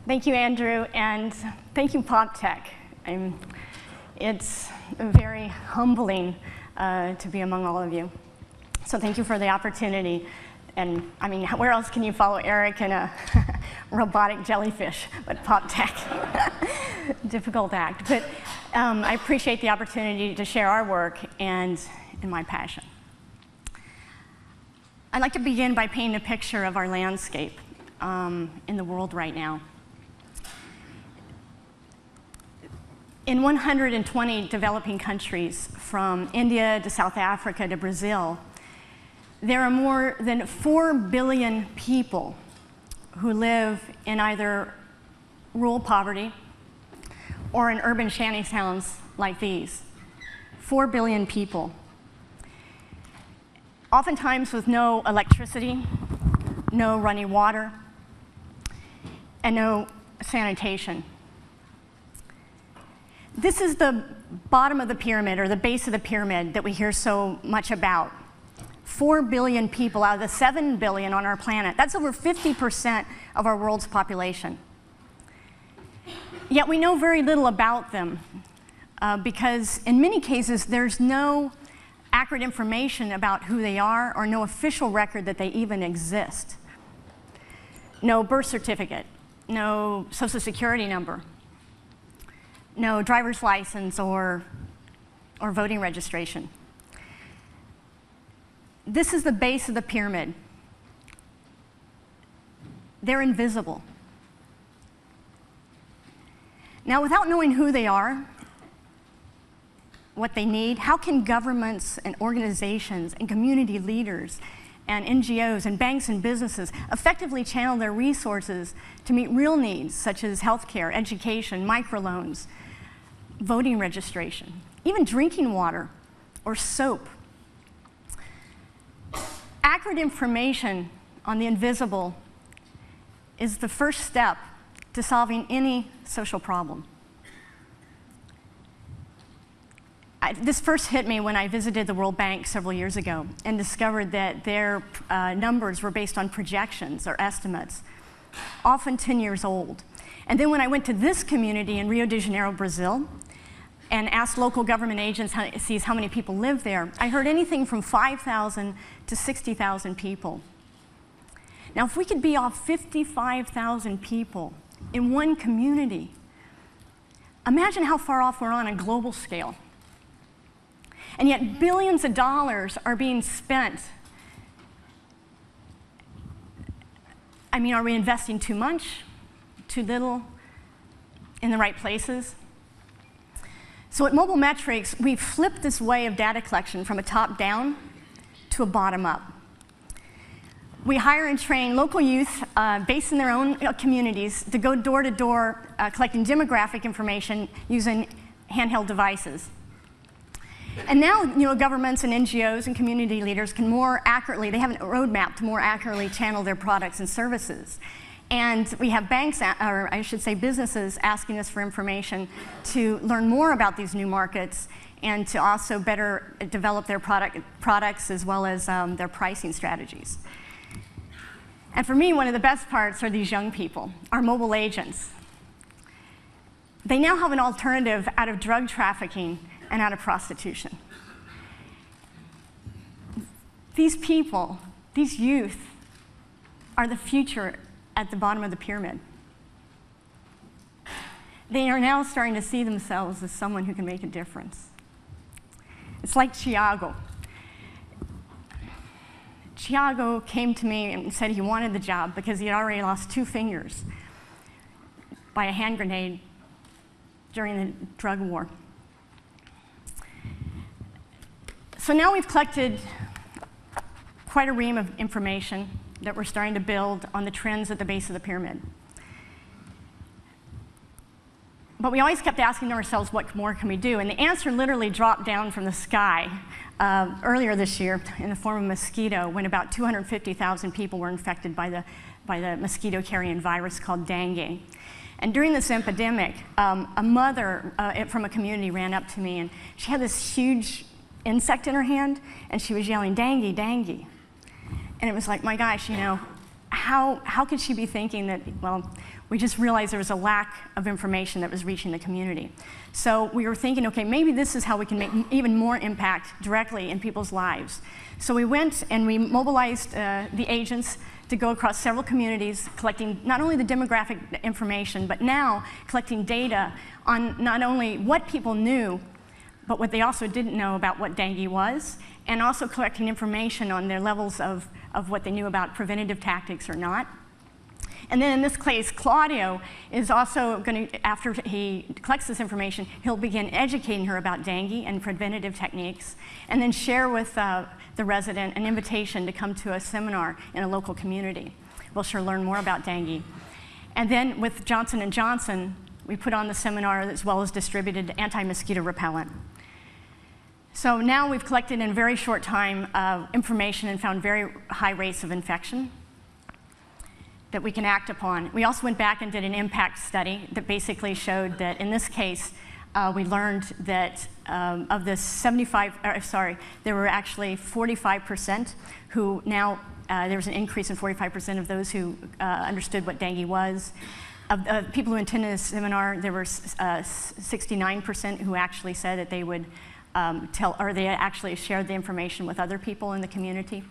Thank you, Andrew, and thank you, PopTech. It's very humbling to be among all of you. So thank you for the opportunity. And I mean, where else can you follow Eric and a robotic jellyfish but PopTech? Difficult act. But I appreciate the opportunity to share our work and my passion. I'd like to begin by painting a picture of our landscape in the world right now. In 120 developing countries, from India to South Africa to Brazil, there are more than 4 billion people who live in either rural poverty or in urban shanty towns like these. 4 billion people. Oftentimes with no electricity, no running water, and no sanitation. This is the bottom of the pyramid, or the base of the pyramid that we hear so much about. 4 billion people out of the 7 billion on our planet. That's over 50% of our world's population. Yet we know very little about them because in many cases there's no accurate information about who they are or no official record that they even exist. No birth certificate, no social security number, no driver's license or voting registration. This is the base of the pyramid. They're invisible. Now, without knowing who they are, what they need, how can governments and organizations and community leaders and NGOs and banks and businesses effectively channel their resources to meet real needs such as healthcare, education, microloans, voting registration, even drinking water or soap? Accurate information on the invisible is the first step to solving any social problem. This first hit me when I visited the World Bank several years ago and discovered that their numbers were based on projections or estimates, often 10 years old. And then when I went to this community in Rio de Janeiro, Brazil, and asked local government agencies how many people live there, I heard anything from 5,000 to 60,000 people. Now, if we could be off 55,000 people in one community, imagine how far off we're on a global scale. And yet billions of dollars are being spent. I mean, are we investing too much, too little, in the right places? So at Mobile Metrix, we've flipped this way of data collection from a top-down to a bottom-up. We hire and train local youth based in their own communities to go door-to-door collecting demographic information using handheld devices. And now, governments and NGOs and community leaders can more accurately, they have a roadmap to more accurately channel their products and services. And we have banks, or I should say businesses, asking us for information to learn more about these new markets and to also better develop their products as well as their pricing strategies. And for me, one of the best parts are these young people, our mobile agents. They now have an alternative out of drug trafficking and out of prostitution. These people, these youth, are the future at the bottom of the pyramid. They are now starting to see themselves as someone who can make a difference. It's like Thiago. Thiago came to me and said he wanted the job because he had already lost 2 fingers by a hand grenade during the drug war. So now we've collected quite a ream of information that we're starting to build on the trends at the base of the pyramid. But we always kept asking ourselves, what more can we do? And the answer literally dropped down from the sky earlier this year in the form of a mosquito when about 250,000 people were infected by the mosquito-carrying virus called dengue. And during this epidemic, a mother from a community ran up to me, and she had this huge insect in her hand, and she was yelling, dengue, dengue. And it was like, my gosh, how could she be thinking that, well, we just realized there was a lack of information that was reaching the community. So we were thinking, okay, maybe this is how we can make even more impact directly in people's lives. So we went and we mobilized the agents to go across several communities, collecting not only the demographic information, but now collecting data on not only what people knew, but what they also didn't know about what dengue was, and also collecting information on their levels of what they knew about preventative tactics or not. And then in this case, Claudio is also going to, after he collects this information, he'll begin educating her about dengue and preventative techniques, and then share with the resident an invitation to come to a seminar in a local community. We'll sure learn more about dengue. And then with Johnson & Johnson, we put on the seminar as well as distributed anti-mosquito repellent. So now we've collected in a very short time information and found very high rates of infection that we can act upon. We also went back and did an impact study that basically showed that in this case, we learned that of the there were actually 45% who now, there was an increase in 45% of those who understood what dengue was. Of people who attended this seminar, there were 69% who actually said that they would they actually shared the information with other people in the community.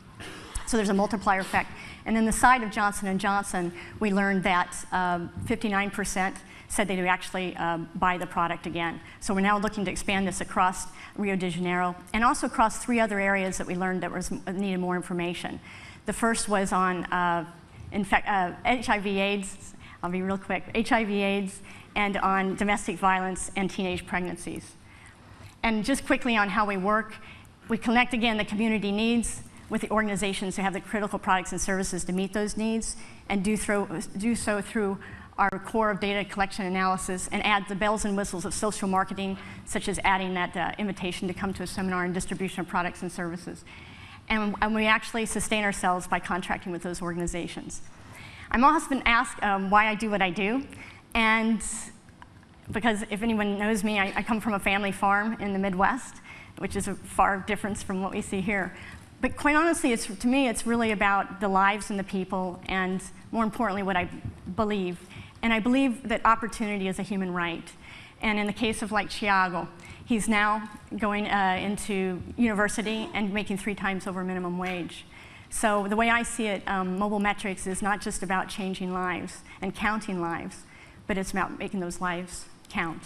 So there's a multiplier effect. And in the side of Johnson & Johnson, we learned that 59% said they would actually buy the product again. So we're now looking to expand this across Rio de Janeiro and also across 3 other areas that we learned that needed more information. The first was on HIV/AIDS. I'll be real quick. HIV/AIDS and on domestic violence and teenage pregnancies. And just quickly on how we work, we connect again the community needs with the organizations who have the critical products and services to meet those needs, and do so through our core of data collection analysis, and add the bells and whistles of social marketing, such as adding that invitation to come to a seminar and distribution of products and services. And we actually sustain ourselves by contracting with those organizations. I'm often asked why I do what I do, and because if anyone knows me, I come from a family farm in the Midwest, which is a far difference from what we see here. But quite honestly, to me, it's really about the lives and the people, and more importantly, what I believe. And I believe that opportunity is a human right. And in the case of like Thiago, he's now going into university and making 3 times over minimum wage. So the way I see it, Mobile Metrix is not just about changing lives and counting lives, but it's about making those lives count.